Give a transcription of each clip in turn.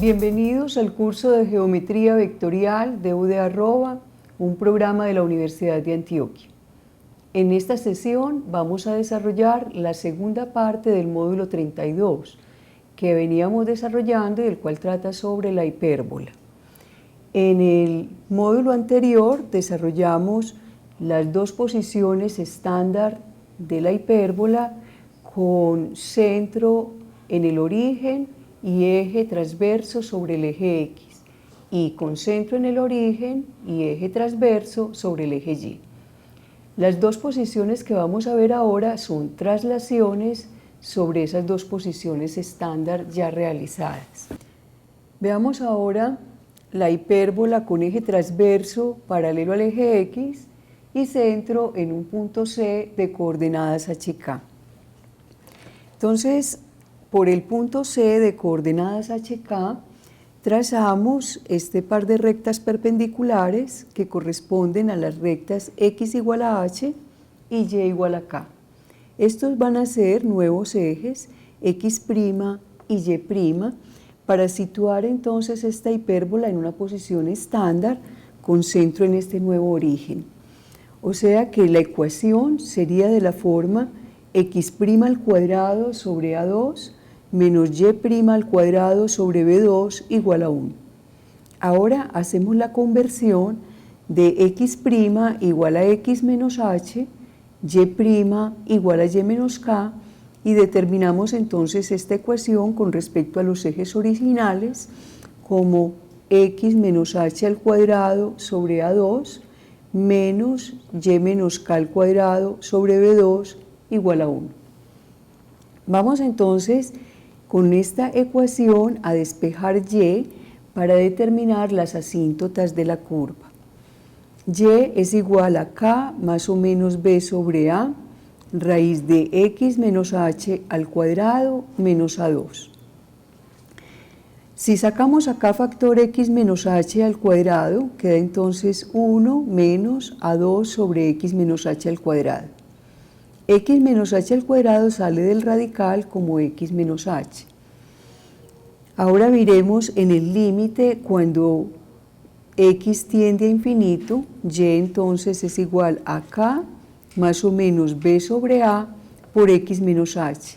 Bienvenidos al curso de Geometría Vectorial de UdeArroba, un programa de la Universidad de Antioquia. En esta sesión vamos a desarrollar la segunda parte del módulo 32, que veníamos desarrollando y el cual trata sobre la hipérbola. En el módulo anterior desarrollamos las dos posiciones estándar de la hipérbola con centro en el origen y eje transverso sobre el eje X, y con centro en el origen y eje transverso sobre el eje Y. Las dos posiciones que vamos a ver ahora son traslaciones sobre esas dos posiciones estándar ya realizadas. Veamos ahora la hipérbola con eje transverso paralelo al eje X y centro en un punto C de coordenadas HK. Entonces, por el punto C de coordenadas HK, trazamos este par de rectas perpendiculares que corresponden a las rectas X igual a H y Y igual a K. Estos van a ser nuevos ejes X' y Y' para situar entonces esta hipérbola en una posición estándar con centro en este nuevo origen. O sea que la ecuación sería de la forma X' al cuadrado sobre A2 menos Y' al cuadrado sobre B2 igual a 1. Ahora hacemos la conversión de X' igual a X menos H, Y' igual a Y menos K, y determinamos entonces esta ecuación con respecto a los ejes originales como X menos H al cuadrado sobre A2 menos Y menos K al cuadrado sobre B2 igual a 1. Vamos entonces con esta ecuación a despejar Y para determinar las asíntotas de la curva. Y es igual a K más o menos B sobre A, raíz de X menos H al cuadrado menos A2. Si sacamos acá factor X menos H al cuadrado, queda entonces 1 menos A2 sobre X menos H al cuadrado. X menos H al cuadrado sale del radical como X menos H. Ahora miremos en el límite cuando X tiende a infinito, Y entonces es igual a K más o menos B sobre A por X menos H,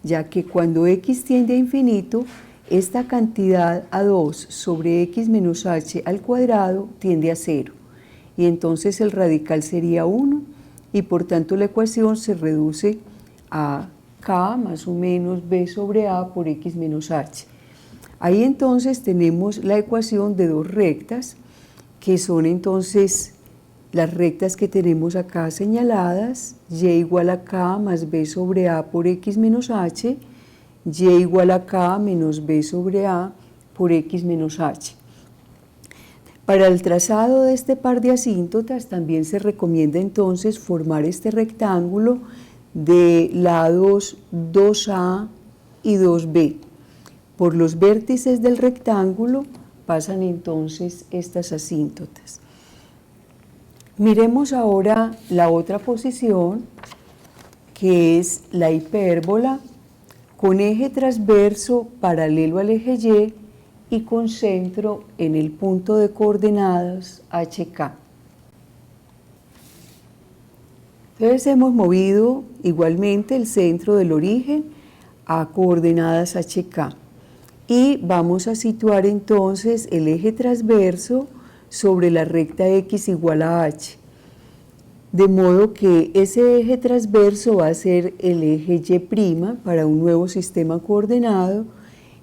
ya que cuando X tiende a infinito, esta cantidad A2 sobre X menos H al cuadrado tiende a 0, y entonces el radical sería 1, y por tanto la ecuación se reduce a K más o menos B sobre A por X menos H. Ahí entonces tenemos la ecuación de dos rectas, que son entonces las rectas que tenemos acá señaladas, Y igual a K más B sobre A por X menos H, Y igual a K menos B sobre A por X menos H. Para el trazado de este par de asíntotas también se recomienda entonces formar este rectángulo de lados 2A y 2B. Por los vértices del rectángulo pasan entonces estas asíntotas. Miremos ahora la otra posición, que es la hipérbola con eje transverso paralelo al eje Y con centro en el punto de coordenadas HK. Entonces hemos movido igualmente el centro del origen a coordenadas HK y vamos a situar entonces el eje transverso sobre la recta X igual a H, de modo que ese eje transverso va a ser el eje Y' para un nuevo sistema coordenado.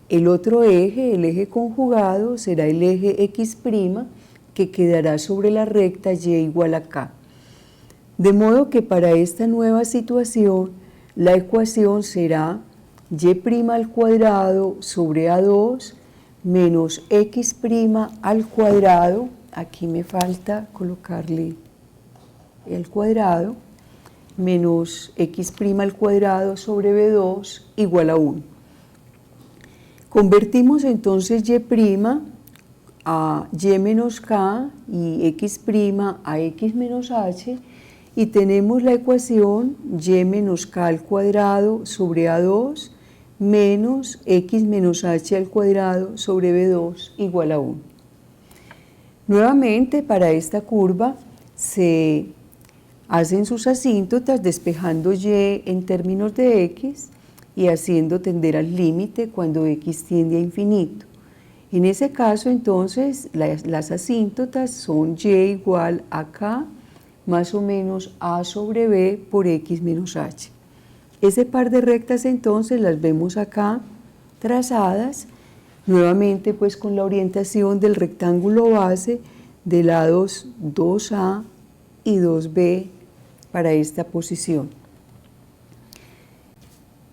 El otro eje, el eje conjugado, será el eje X' que quedará sobre la recta Y igual a K. De modo que para esta nueva situación la ecuación será Y' al cuadrado sobre A2 menos X' al cuadrado, aquí me falta colocarle el cuadrado, menos X' al cuadrado sobre B2 igual a 1. Convertimos entonces Y' a Y menos K y X' a X menos H y tenemos la ecuación Y menos K al cuadrado sobre A2 menos x menos h al cuadrado sobre b2 igual a 1. Nuevamente, para esta curva se hacen sus asíntotas despejando y en términos de x y haciendo tender al límite cuando x tiende a infinito. En ese caso, entonces, las asíntotas son y igual a k más o menos a sobre b por x menos h. Ese par de rectas, entonces, las vemos acá trazadas, nuevamente pues con la orientación del rectángulo base de lados 2a y 2b para esta posición.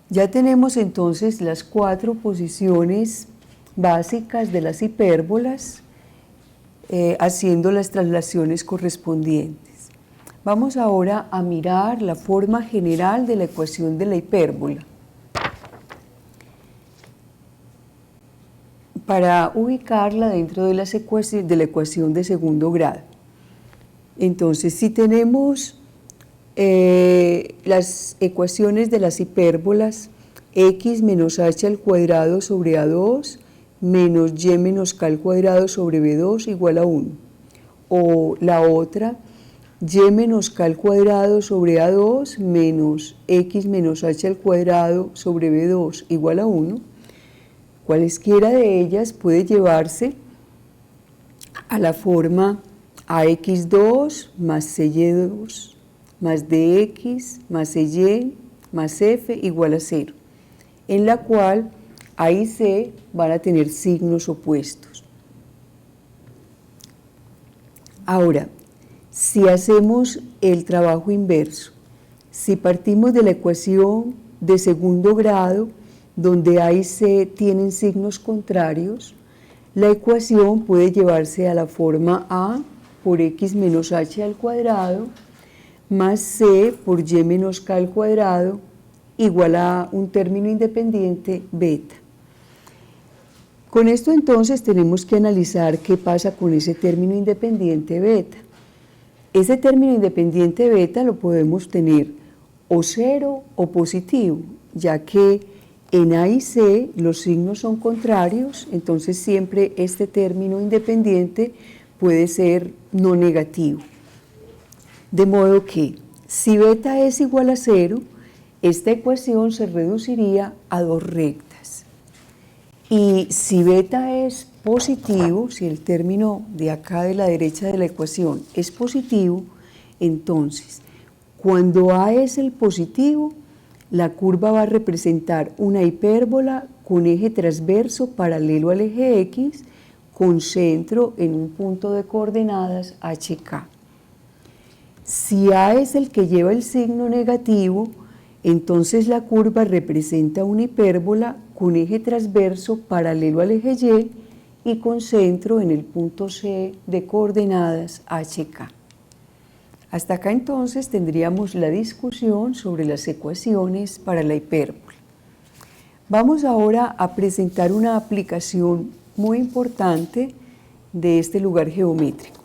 Ya tenemos entonces las 4 posiciones básicas de las hipérbolas, haciendo las traslaciones correspondientes. Vamos ahora a mirar la forma general de la ecuación de la hipérbola. Para ubicarla dentro de la ecuación de segundo grado. Entonces, si tenemos las ecuaciones de las hipérbolas x menos h al cuadrado sobre a2 menos y menos k al cuadrado sobre b2 igual a 1, o la otra, y menos k al cuadrado sobre a2 menos x menos h al cuadrado sobre b2 igual a 1, cualesquiera de ellas puede llevarse a la forma ax2 más cy2 más dx más cy más f igual a 0, en la cual a y c van a tener signos opuestos. Ahora, si hacemos el trabajo inverso, si partimos de la ecuación de segundo grado, donde a y c tienen signos contrarios, la ecuación puede llevarse a la forma a por x menos h al cuadrado más c por y menos k al cuadrado igual a un término independiente beta. Con esto entonces tenemos que analizar qué pasa con ese término independiente beta. Ese término independiente beta lo podemos tener o cero o positivo, ya que en A y C los signos son contrarios, entonces siempre este término independiente puede ser no negativo. De modo que si beta es igual a 0, esta ecuación se reduciría a 2 rectas. Y si beta es positivo, si el término de acá de la derecha de la ecuación es positivo, entonces cuando A es el positivo, la curva va a representar una hipérbola con eje transverso paralelo al eje X, con centro en un punto de coordenadas HK. Si A es el que lleva el signo negativo, entonces la curva representa una hipérbola con eje transverso paralelo al eje Y con centro en el punto C de coordenadas HK. Hasta acá entonces tendríamos la discusión sobre las ecuaciones para la hipérbola. Vamos ahora a presentar una aplicación muy importante de este lugar geométrico.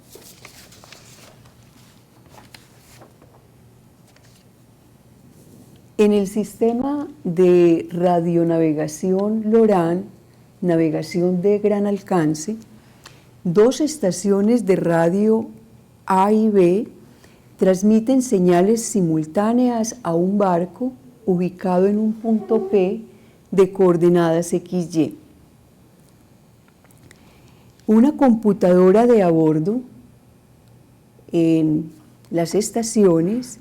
En el sistema de radionavegación LORAN, navegación de gran alcance, 2 estaciones de radio A y B transmiten señales simultáneas a un barco ubicado en un punto P de coordenadas XY. Una computadora de a bordo en las estaciones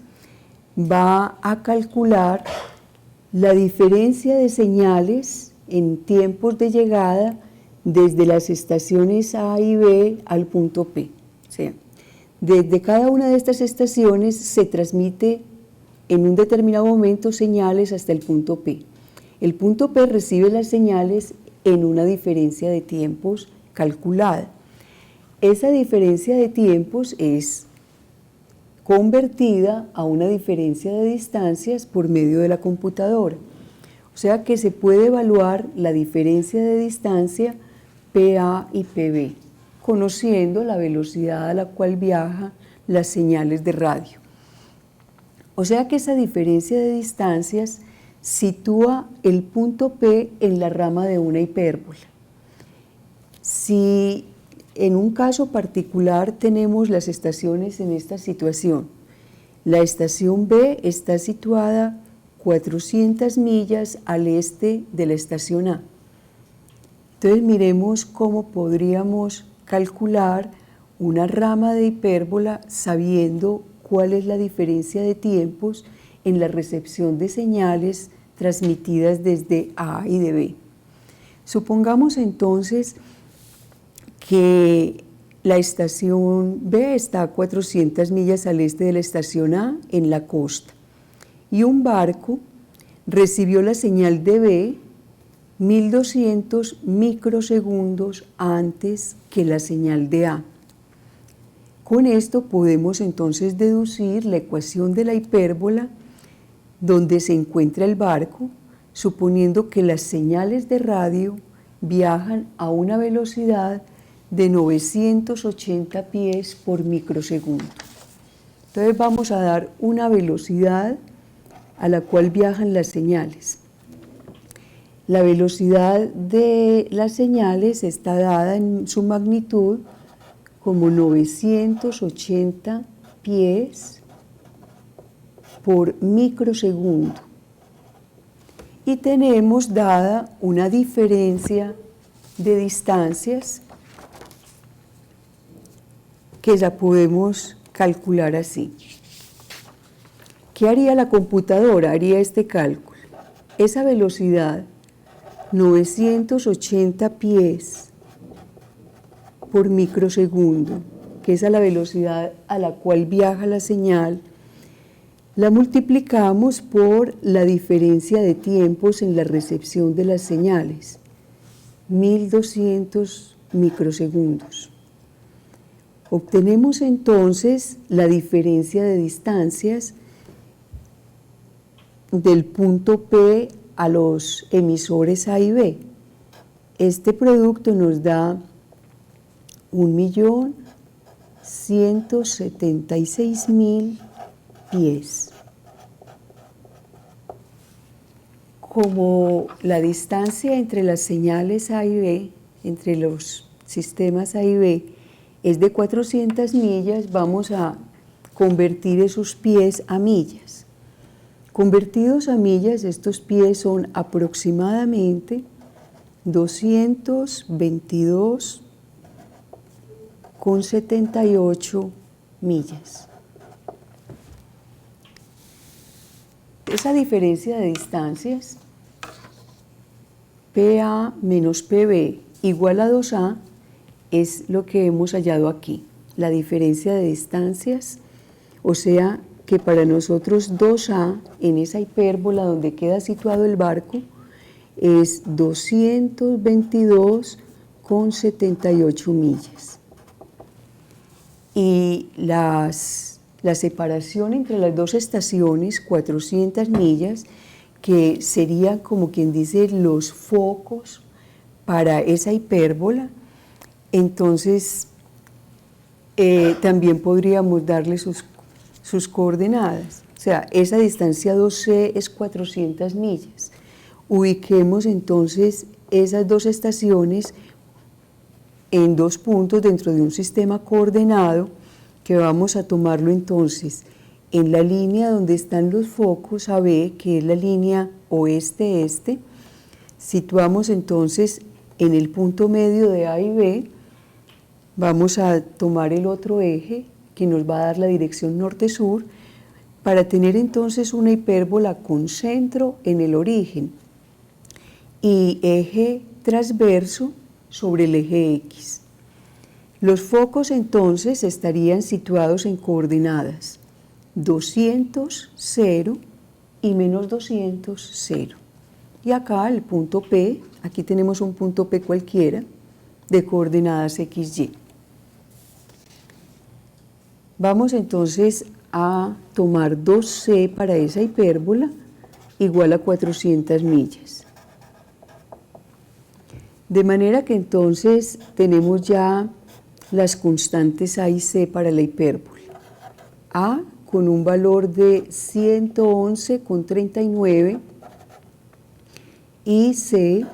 va a calcular la diferencia de señales en tiempos de llegada desde las estaciones A y B al punto P. O sea, desde cada una de estas estaciones se transmite en un determinado momento señales hasta el punto P. El punto P recibe las señales en una diferencia de tiempos calculada. Esa diferencia de tiempos es convertida a una diferencia de distancias por medio de la computadora. O sea que se puede evaluar la diferencia de distancia PA y PB, conociendo la velocidad a la cual viajan las señales de radio. O sea que esa diferencia de distancias sitúa el punto P en la rama de una hipérbola. Si en un caso particular tenemos las estaciones en esta situación, la estación B está situada 400 millas al este de la estación A. Entonces miremos cómo podríamos calcular una rama de hipérbola sabiendo cuál es la diferencia de tiempos en la recepción de señales transmitidas desde A y de B. Supongamos entonces que la estación B está a 400 millas al este de la estación A en la costa y un barco recibió la señal de B 1200 microsegundos antes que la señal de A. Con esto podemos entonces deducir la ecuación de la hipérbola donde se encuentra el barco, suponiendo que las señales de radio viajan a una velocidad de 980 pies por microsegundo. Entonces vamos a dar una velocidad a la cual viajan las señales. La velocidad de las señales está dada en su magnitud como 980 pies por microsegundo. Y tenemos dada una diferencia de distancias que la podemos calcular así. ¿Qué haría la computadora? Haría este cálculo. Esa velocidad, 980 pies por microsegundo, que es a la velocidad a la cual viaja la señal, la multiplicamos por la diferencia de tiempos en la recepción de las señales, 1200 microsegundos. Obtenemos entonces la diferencia de distancias del punto P a los emisores A y B. Este producto nos da 1.176.000 pies. Como la distancia entre las señales A y B, entre los sistemas A y B, es de 400 millas, vamos a convertir esos pies a millas. Convertidos a millas, estos pies son aproximadamente 222,78 millas. Esa diferencia de distancias, PA menos PB igual a 2A, es lo que hemos hallado aquí, la diferencia de distancias, o sea que para nosotros 2A en esa hipérbola donde queda situado el barco es 222,78 millas. Y la separación entre las dos estaciones, 400 millas, que serían como quien dice los focos para esa hipérbola, entonces también podríamos darle sus coordenadas. O sea, esa distancia 2C es 400 millas. Ubiquemos entonces esas dos estaciones en dos puntos dentro de un sistema coordenado que vamos a tomarlo entonces en la línea donde están los focos AB, que es la línea oeste-este. Situamos entonces en el punto medio de A y B. Vamos a tomar el otro eje que nos va a dar la dirección norte-sur para tener entonces una hipérbola con centro en el origen y eje transverso sobre el eje X. Los focos entonces estarían situados en coordenadas 200, 0 y menos 200, 0. Y acá el punto P, aquí tenemos un punto P cualquiera de coordenadas XY. Vamos entonces a tomar 2C para esa hipérbola igual a 400 millas. De manera que entonces tenemos ya las constantes A y C para la hipérbola. A con un valor de 111,39 y C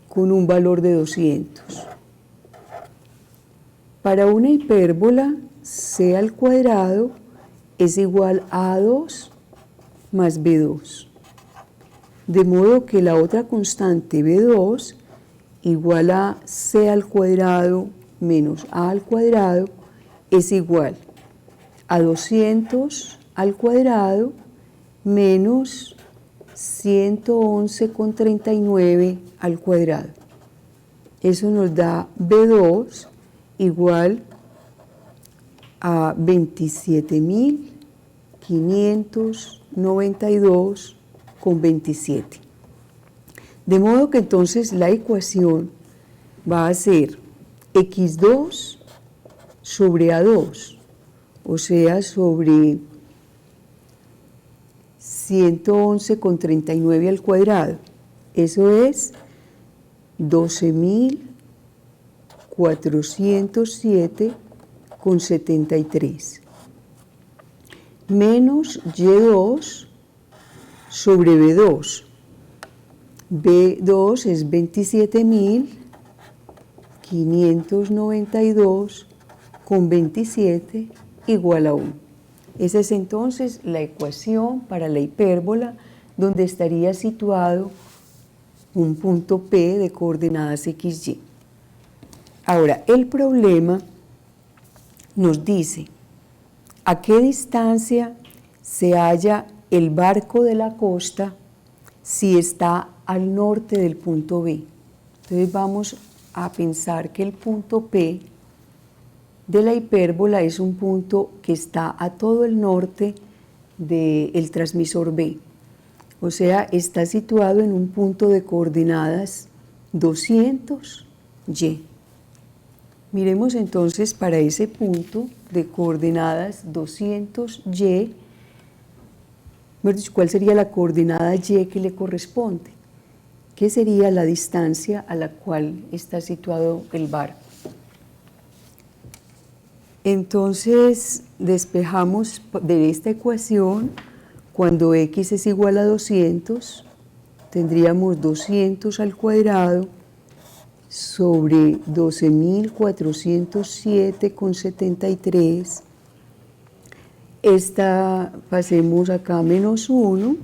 con un valor de 200. Para una hipérbola, C al cuadrado es igual a A2 más B2. De modo que la otra constante B2 igual a C al cuadrado menos A al cuadrado es igual a 200 al cuadrado menos 111,39 al cuadrado. Eso nos da B2 igual a 27.592,27. De modo que entonces la ecuación va a ser x2 sobre a2, o sea, sobre 111,39 al cuadrado. Eso es 12.407,73 menos y2 sobre b2. b2 es 27.592,27 igual a 1. Esa es entonces la ecuación para la hipérbola donde estaría situado un punto P de coordenadas XY. Ahora, el problema nos dice a qué distancia se halla el barco de la costa si está al norte del punto B. Entonces vamos a pensar que el punto P de la hipérbola es un punto que está a todo el norte del transmisor B. O sea, está situado en un punto de coordenadas 200y. Miremos entonces para ese punto de coordenadas 200y, ¿cuál sería la coordenada y que le corresponde? ¿Qué sería la distancia a la cual está situado el barco? Entonces, despejamos de esta ecuación, cuando x es igual a 200, tendríamos 200 al cuadrado sobre 12.407,73. Esta pasemos acá menos 1,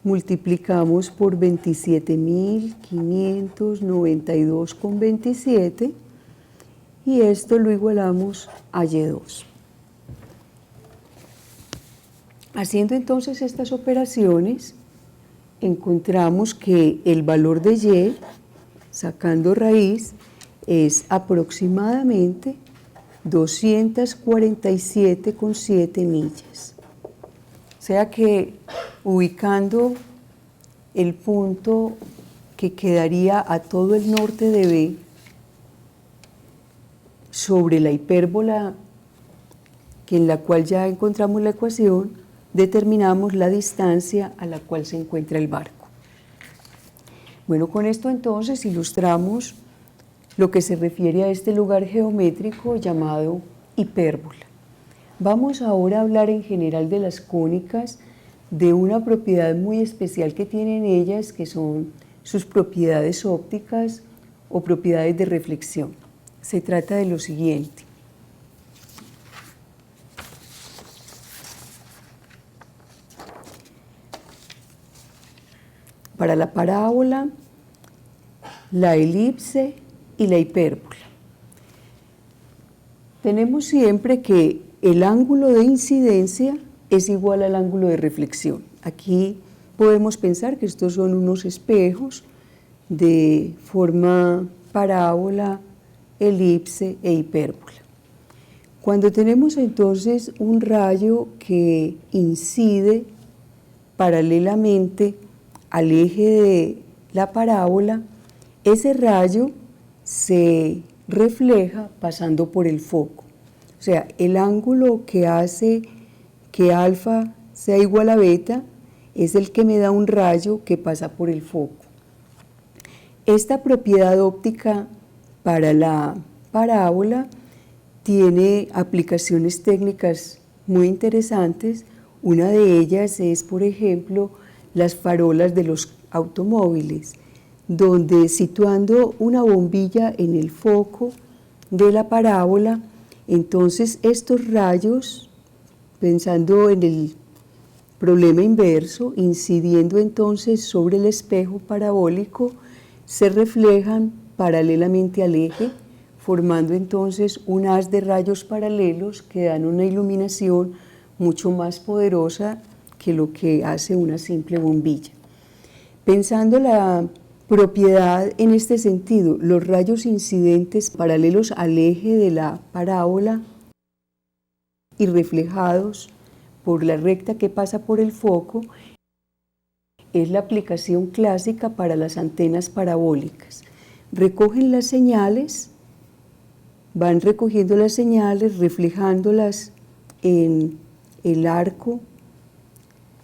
multiplicamos por 27.592,27 y esto lo igualamos a y2. Haciendo entonces estas operaciones, encontramos que el valor de y, sacando raíz, es aproximadamente 247,7 millas. O sea que ubicando el punto que quedaría a todo el norte de B sobre la hipérbola en la cual ya encontramos la ecuación, determinamos la distancia a la cual se encuentra el barco. Bueno, con esto entonces ilustramos lo que se refiere a este lugar geométrico llamado hipérbola. Vamos ahora a hablar en general de las cónicas, de una propiedad muy especial que tienen ellas, que son sus propiedades ópticas o propiedades de reflexión. Se trata de lo siguiente. Para la parábola, la elipse y la hipérbola. Tenemos siempre que el ángulo de incidencia es igual al ángulo de reflexión. Aquí podemos pensar que estos son unos espejos de forma parábola, elipse e hipérbola. Cuando tenemos entonces un rayo que incide paralelamente al eje de la parábola, ese rayo se refleja pasando por el foco. O sea, el ángulo que hace que alfa sea igual a beta es el que me da un rayo que pasa por el foco. Esta propiedad óptica para la parábola tiene aplicaciones técnicas muy interesantes. Una de ellas es, por ejemplo, las farolas de los automóviles, donde situando una bombilla en el foco de la parábola, entonces estos rayos, pensando en el problema inverso, incidiendo entonces sobre el espejo parabólico, se reflejan paralelamente al eje, formando entonces un haz de rayos paralelos que dan una iluminación mucho más poderosa que lo que hace una simple bombilla. Pensando la propiedad en este sentido, los rayos incidentes paralelos al eje de la parábola y reflejados por la recta que pasa por el foco es la aplicación clásica para las antenas parabólicas. Recogen las señales, van recogiendo las señales, reflejándolas en el arco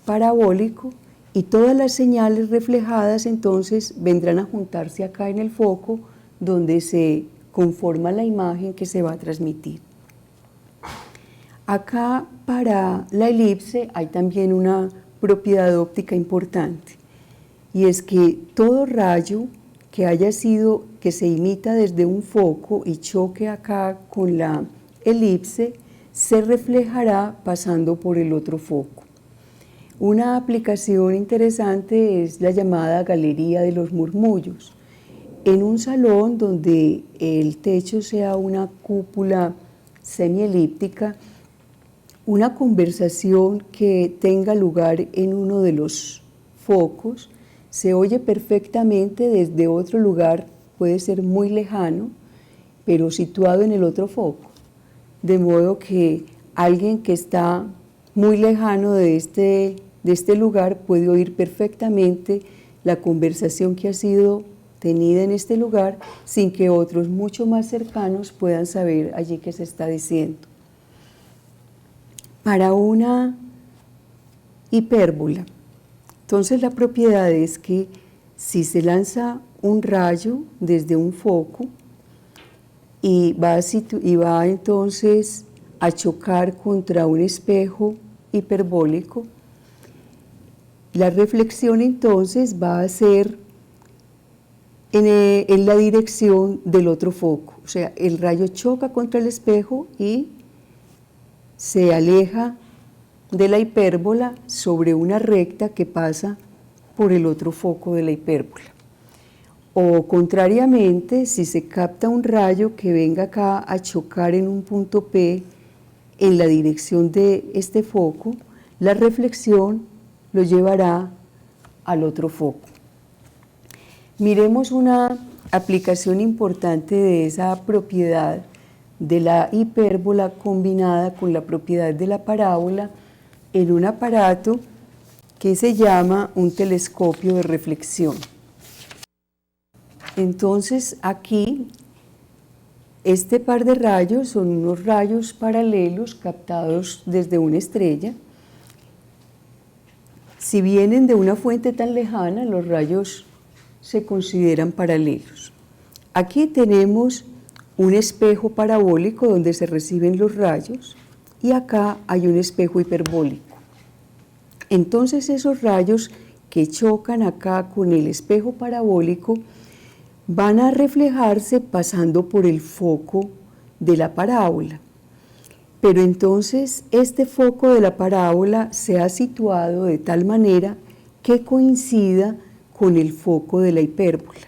parabólico, y todas las señales reflejadas entonces vendrán a juntarse acá en el foco, donde se conforma la imagen que se va a transmitir. Acá para la elipse hay también una propiedad óptica importante, y es que todo rayo que se imita desde un foco y choque acá con la elipse, se reflejará pasando por el otro foco. Una aplicación interesante es la llamada galería de los murmullos. En un salón donde el techo sea una cúpula semielíptica, una conversación que tenga lugar en uno de los focos se oye perfectamente desde otro lugar, puede ser muy lejano, pero situado en el otro foco. De modo que alguien que está muy lejano de este lugar puede oír perfectamente la conversación que ha sido tenida en este lugar sin que otros mucho más cercanos puedan saber allí qué se está diciendo. Para una hipérbola, entonces la propiedad es que si se lanza un rayo desde un foco y va entonces a chocar contra un espejo hiperbólico, la reflexión entonces va a ser en la dirección del otro foco. O sea, el rayo choca contra el espejo y se aleja de la hipérbola sobre una recta que pasa por el otro foco de la hipérbola. O contrariamente, si se capta un rayo que venga acá a chocar en un punto P en la dirección de este foco, la reflexión lo llevará al otro foco. Miremos una aplicación importante de esa propiedad de la hipérbola combinada con la propiedad de la parábola en un aparato que se llama un telescopio de reflexión. Entonces aquí este par de rayos son unos rayos paralelos captados desde una estrella. Si vienen de una fuente tan lejana, los rayos se consideran paralelos. Aquí tenemos un espejo parabólico donde se reciben los rayos y acá hay un espejo hiperbólico. Entonces esos rayos que chocan acá con el espejo parabólico van a reflejarse pasando por el foco de la parábola. Pero entonces este foco de la parábola se ha situado de tal manera que coincida con el foco de la hipérbola.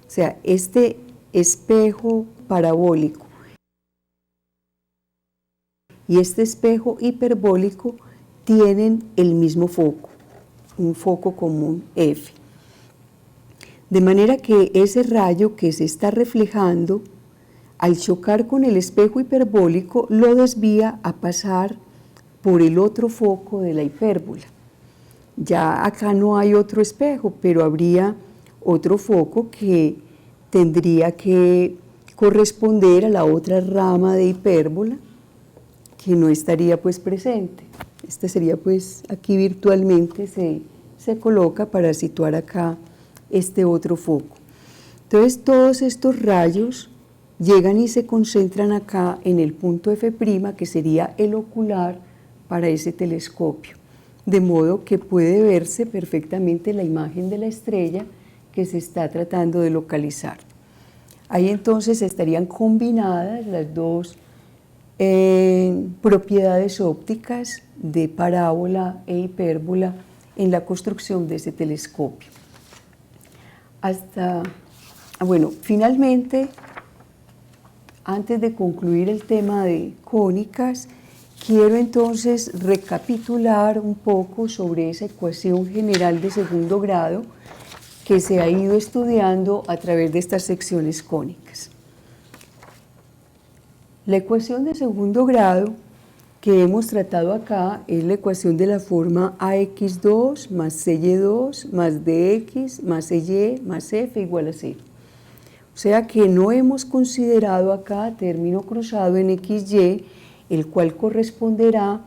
O sea, este espejo parabólico y este espejo hiperbólico tienen el mismo foco, un foco común F. De manera que ese rayo que se está reflejando, al chocar con el espejo hiperbólico, lo desvía a pasar por el otro foco de la hipérbola. Ya acá no hay otro espejo, pero habría otro foco que tendría que corresponder a la otra rama de hipérbola, que no estaría pues presente. Este sería pues aquí virtualmente se coloca para situar acá este otro foco. Entonces todos estos rayos llegan y se concentran acá en el punto F', que sería el ocular para ese telescopio. de modo que puede verse perfectamente la imagen de la estrella que se está tratando de localizar. Ahí entonces estarían combinadas las dos propiedades ópticas de parábola e hipérbola en la construcción de ese telescopio. Finalmente, antes de concluir el tema de cónicas, quiero entonces recapitular un poco sobre esa ecuación general de segundo grado que se ha ido estudiando a través de estas secciones cónicas. La ecuación de segundo grado que hemos tratado acá es la ecuación de la forma ax2 más cy2 más dx más ey más f igual a 0. O sea que no hemos considerado acá término cruzado en xy, el cual corresponderá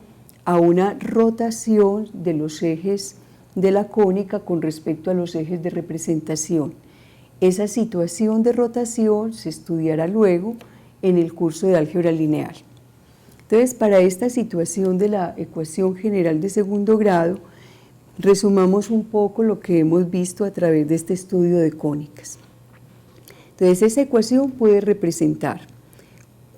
a una rotación de los ejes de la cónica con respecto a los ejes de representación. Esa situación de rotación se estudiará luego en el curso de álgebra lineal. Entonces, para esta situación de la ecuación general de segundo grado, resumamos un poco lo que hemos visto a través de este estudio de cónicas. Entonces, esa ecuación puede representar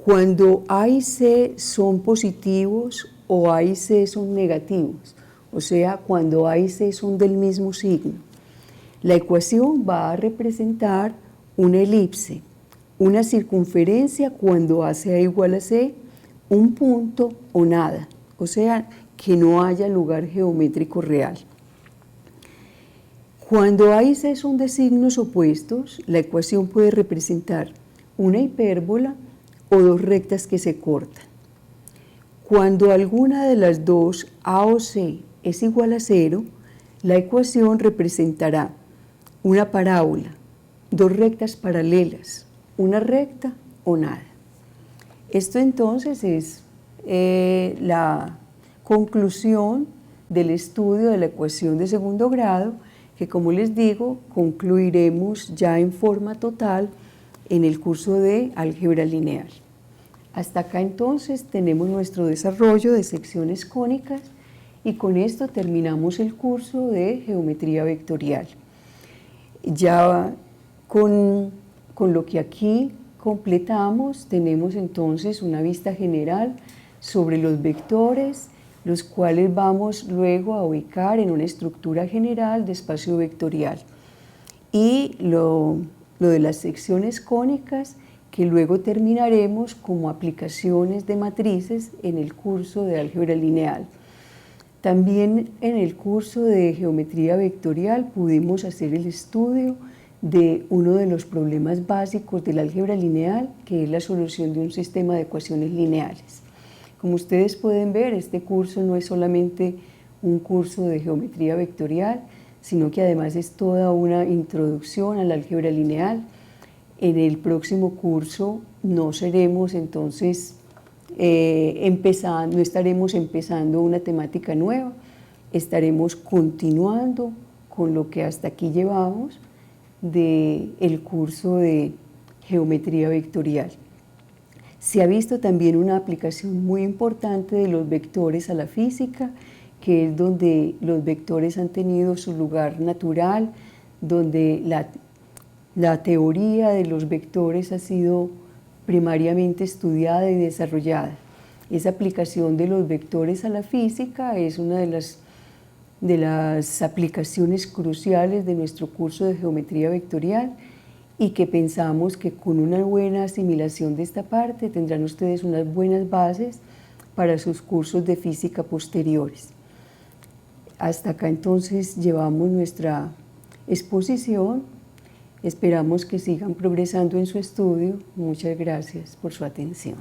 cuando A y C son positivos o A y C son negativos, o sea, cuando A y C son del mismo signo. La ecuación va a representar una elipse, una circunferencia cuando A sea igual a C, un punto o nada, o sea, que no haya lugar geométrico real. Cuando A y C son de signos opuestos, la ecuación puede representar una hipérbola o dos rectas que se cortan. Cuando alguna de las dos, A o C, es igual a 0, la ecuación representará una parábola, dos rectas paralelas, una recta o nada. Esto entonces es la conclusión del estudio de la ecuación de segundo grado, que como les digo, concluiremos ya en forma total en el curso de álgebra lineal. Hasta acá entonces tenemos nuestro desarrollo de secciones cónicas y con esto terminamos el curso de geometría vectorial. Ya con lo que aquí completamos, tenemos entonces una vista general sobre los vectores, los cuales vamos luego a ubicar en una estructura general de espacio vectorial. Y lo de las secciones cónicas, que luego terminaremos como aplicaciones de matrices en el curso de álgebra lineal. También en el curso de geometría vectorial pudimos hacer el estudio de uno de los problemas básicos del álgebra lineal, que es la solución de un sistema de ecuaciones lineales. Como ustedes pueden ver, este curso no es solamente un curso de geometría vectorial, sino que además es toda una introducción al álgebra lineal. En el próximo curso no seremos entonces no estaremos empezando una temática nueva, estaremos continuando con lo que hasta aquí llevamos del curso de geometría vectorial. Se ha visto también una aplicación muy importante de los vectores a la física, que es donde los vectores han tenido su lugar natural, donde la teoría de los vectores ha sido primariamente estudiada y desarrollada. Esa aplicación de los vectores a la física es una de las aplicaciones cruciales de nuestro curso de geometría vectorial y que pensamos que con una buena asimilación de esta parte tendrán ustedes unas buenas bases para sus cursos de física posteriores. Hasta acá entonces llevamos nuestra exposición. Esperamos que sigan progresando en su estudio. Muchas gracias por su atención.